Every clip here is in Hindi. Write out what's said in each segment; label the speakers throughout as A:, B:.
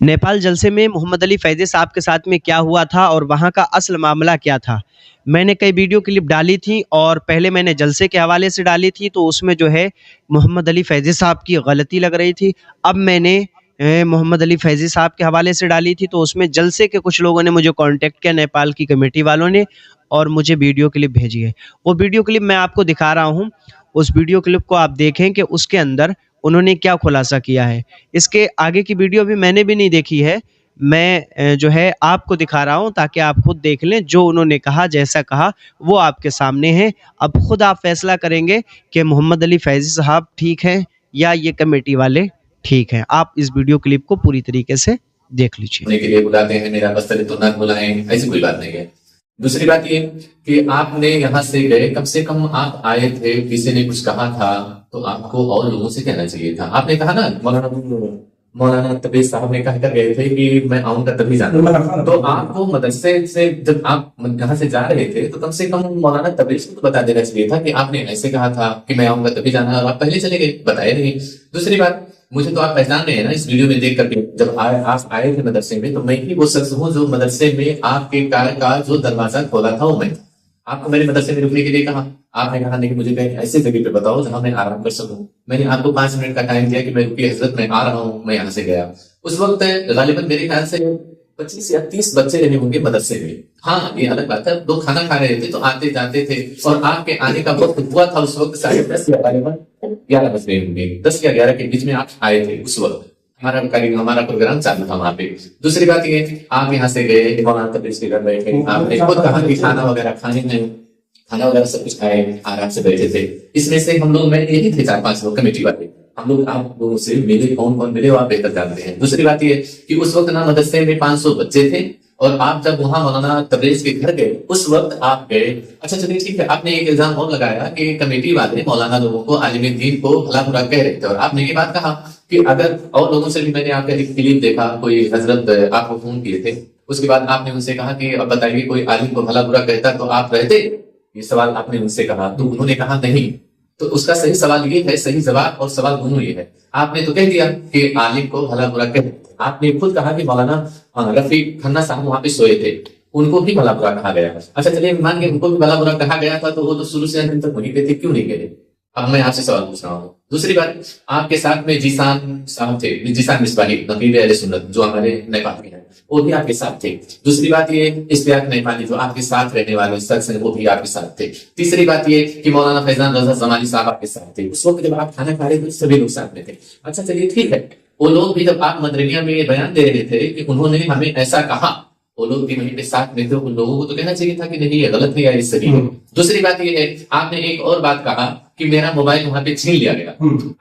A: नेपाल जलसे में मोहम्मद अली फैज़ी साहब के साथ में क्या हुआ था और वहाँ का असल मामला क्या था? मैंने कई वीडियो क्लिप डाली थी और पहले मैंने जलसे के हवाले से डाली थी, तो उसमें जो है मोहम्मद अली फैज़ी साहब की गलती लग रही थी। अब मैंने मोहम्मद अली फैज़ी साहब के हवाले से डाली थी, तो उसमें जलसे के कुछ लोगों ने मुझे कॉन्टैक्ट किया, नेपाल की कमेटी वालों ने, और मुझे वीडियो क्लिप भेजी है। वो वीडियो क्लिप मैं आपको दिखा रहा हूँ। उस वीडियो क्लिप को आप देखें कि उसके अंदर उन्होंने क्या खुलासा किया है। इसके आगे की वीडियो अभी मैंने भी नहीं देखी है। मैं जो है आपको दिखा रहा हूँ ताकि आप खुद देख लें। जो उन्होंने कहा, जैसा कहा, वो आपके सामने है। अब खुद आप फैसला करेंगे कि मोहम्मद अली फैज़ी साहब ठीक हैं या ये कमेटी वाले ठीक हैं। आप इस वीडियो क्लिप को पूरी तरीके से देख लीजिए।
B: के लिए बुलाते हैं, मेरा बस तो ना बुलाएं, ऐसी कोई बात नहीं है। दूसरी बात ये कि आपने यहाँ से गए, कम से कम आप आए थे, किसी ने कुछ कहा था तो आपको और लोगों से कहना चाहिए था। आपने कहा ना मौलाना तबरेज़ साहब ने कहकर गए थे कि मैं आऊंगा तभी जाना, तो आपको मदरसे से जब आप यहाँ से जा रहे थे तो कम से कम मौलाना तबरेज़ को बता देना चाहिए था कि आपने ऐसे कहा था कि मैं आऊंगा तभी जाना, और आप पहले चले गए, बताए नहीं। दूसरी बात, मुझे तो आप पहचान रहे हैं ना इस वीडियो में देख करके। जब आप आए थे मदरसे में तो मैं ही वो शख्स हूँ जो मदरसे में आपके कार का जो दरवाजा खोला था वो मैं। आपको मेरे मदरसे में रुकने के लिए कहा, आपने कहा नहीं, मुझे कहीं ऐसे जगह पे बताओ जहां मैं आराम कर सकूं। मैंने आपको 5 मिनट का टाइम दिया कि मैं रुकी हजरत, मैं आ रहा हूँ, मैं यहाँ से गया। उस वक्त गालिबन मेरे ख्याल से 25 या 30 बच्चे रहे होंगे मदरसे में। हाँ, ये अलग बात है, 2 खाना खा रहे थे तो आते जाते थे, और आपके आने का वक्त हुआ था उस वक्त 10:30 या 11 बज रहे होंगे। 10 या 11 के बीच में आप आए थे। उस वक्त हमारा प्रोग्राम चालू था वहां पे। दूसरी बात ये, आप यहाँ से गए, मौलाना तबरेज़ के घर बैठे, आपने खुद कहा कि खाना वगैरह खाने में, खाना वगैरह सब कुछ खाए, आराम से बैठे थे। इसमें से हम लोग, मैं यही थे 4-5 लोग कमेटी वाले, हम लोग आप लोगों से मिले, कौन कौन मिले वो आप बेहतर जानते हैं। दूसरी बात ये कि उस वक्त ना मदरसे में 500 बच्चे थे, और आप जब वहां मौलाना तबरेज़ के घर गए उस वक्त आप गए। अच्छा चलिए ठीक है, आपने एक इल्जाम और लगाया कि कमेटी वाले मौलाना लोगों को, आलिम दीन को भला बुरा कह रहे थे, और आपने ये बात कहा कि अगर, और लोगों से भी मैंने आपका एक क्लिप देखा, कोई हजरत आपको फोन किए थे, उसके बाद आपने उनसे कहा कि अब बताइए कोई आलिम को भला बुरा कहता तो आप रहते, ये सवाल आपने उनसे कहा, तो उन्होंने कहा नहीं। तो उसका सही सवाल ये है, सही जवाब और सवाल दोनों ये है। आपने तो कह दिया कि आलिम को भला बुरा कह, आपने खुद कहा कि मौलाना रफी खन्ना साहब वहां पे सोए थे, उनको भी भला बुरा कहा गया। अच्छा चलिए मान के उनको भी भला बुरा कहा गया था, तो वो तो शुरू से अंत तक वहीं पे थे, क्यों नहीं गए? अब मैं आपसे सवाल पूछ रहा हूँ। दूसरी बात, आपके साथ में जीसान साहब थे, जीसान मिसबाही नकीब अहले सुन्नत जो हमारे नेपाल के हैं, वो भी आपके साथ थे। दूसरी बात ये, इश्तियाक नेपाली जो आपके साथ रहने वाले शख्स हैं, वो भी आपके साथ थे। तीसरी बात ये कि मौलाना फैजान रजा जमानी साहब आपके साथ थे। उस वक्त जब आप खाना खा रहे थे सभी लोग साथ में थे। अच्छा चलिए ठीक है, वो लोग भी जब आप मदरनिया में ये बयान दे रहे थे कि उन्होंने हमें ऐसा कहा, वो लोग भी वहीं पे साथ में थे, उन लोगों को तो कहना चाहिए था कि नहीं ये गलत है या ये सही है। दूसरी बात ये है, आपने एक और बात कहा कि मेरा मोबाइल वहां पे छीन लिया गया।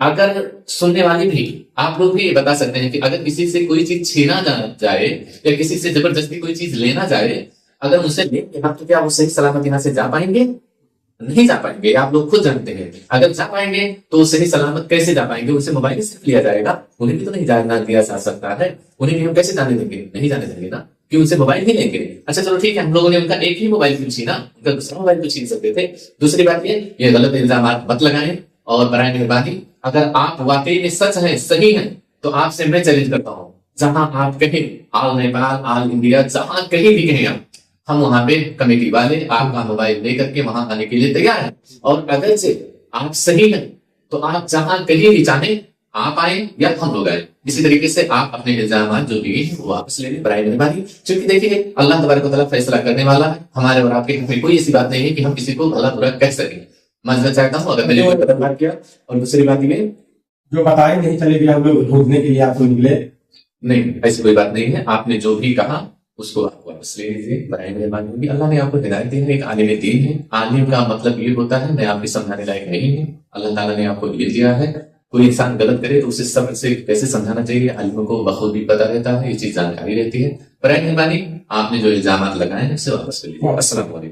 B: अगर सुनने वाले भी, आप लोग भी ये बता सकते हैं कि अगर किसी से कोई चीज छीना जाए या किसी से जबरदस्ती कोई चीज लेना जाए, अगर उनसे लेंगे हम तो क्या वो सही सलामत यहाँ से जा पाएंगे? नहीं जा पाएंगे। आप लोग खुद जानते हैं, अगर जा पाएंगे तो सही सलामत कैसे जा पाएंगे? उनसे मोबाइल सिर्फ लिया जाएगा, उन्हें भी तो नहीं जाना दिया जा सकता है, उन्हें भी हम कैसे जाने देंगे? नहीं जाने देंगे ना, कि उनसे मोबाइल ही लेंगे। अच्छा चलो ठीक है, हम लोगों ने उनका एक ही मोबाइल क्यों छीना, उनका दूसरा मोबाइल क्यों छीन सकते थे? दूसरी बात ये गलत इल्जाम मत लगाएं, और बराए मेहरबानी अगर आप वाकई में सच हैं, सही हैं, तो आपसे मैं चैलेंज करता हूँ, जहां आप कहें, ऑल नेपाल, ऑल इंडिया, जहां कहीं भी कहें आप, हम वहां पे कमेटी वाले आपका मोबाइल लेकर के वहां आने के लिए तैयार हैं। और अगर से आप सही हैं तो आप जहां कहीं भी चाहें आप आए या हम लोग आए। इसी तरीके से आप अपने इल्जाम जो भी हैं वो वापस ले लें, बराए मेहरबानी। क्योंकि देखिए अल्लाह तबारक व तआला फैसला करने वाला है, हमारे और आपके में कोई ऐसी बात नहीं है कि हम किसी को भला बुरा कह सकें। मैं चाहता हूँ अगर मैंने गलत बात किया। और दूसरी बात ये
C: जो बताए नहीं चले गए, हम लोग ढूंढने के लिए आपको निकले,
B: नहीं ऐसी कोई बात नहीं है। आपने जो भी कहा उसको आप वापस ले लीजिए, बराए मेहरबानी होगी। अल्लाह ने आपको हिदायत दी है, एक आलिम दीन है। आलिम का मतलब ये होता है मैं आपके समझाने लायक नहीं हूँ, अल्लाह ताला ने आपको ये दिया है। कोई इंसान गलत करे तो उसे सब से कैसे समझाना चाहिए, आलिमों को बखूद भी पता रहता है, ये चीज जानकारी रहती है। बराए मेहरबानी आपने जो इल्जाम लगाए हैं उसे वापस ले लीजिए। अस्सलाम वालेकुम।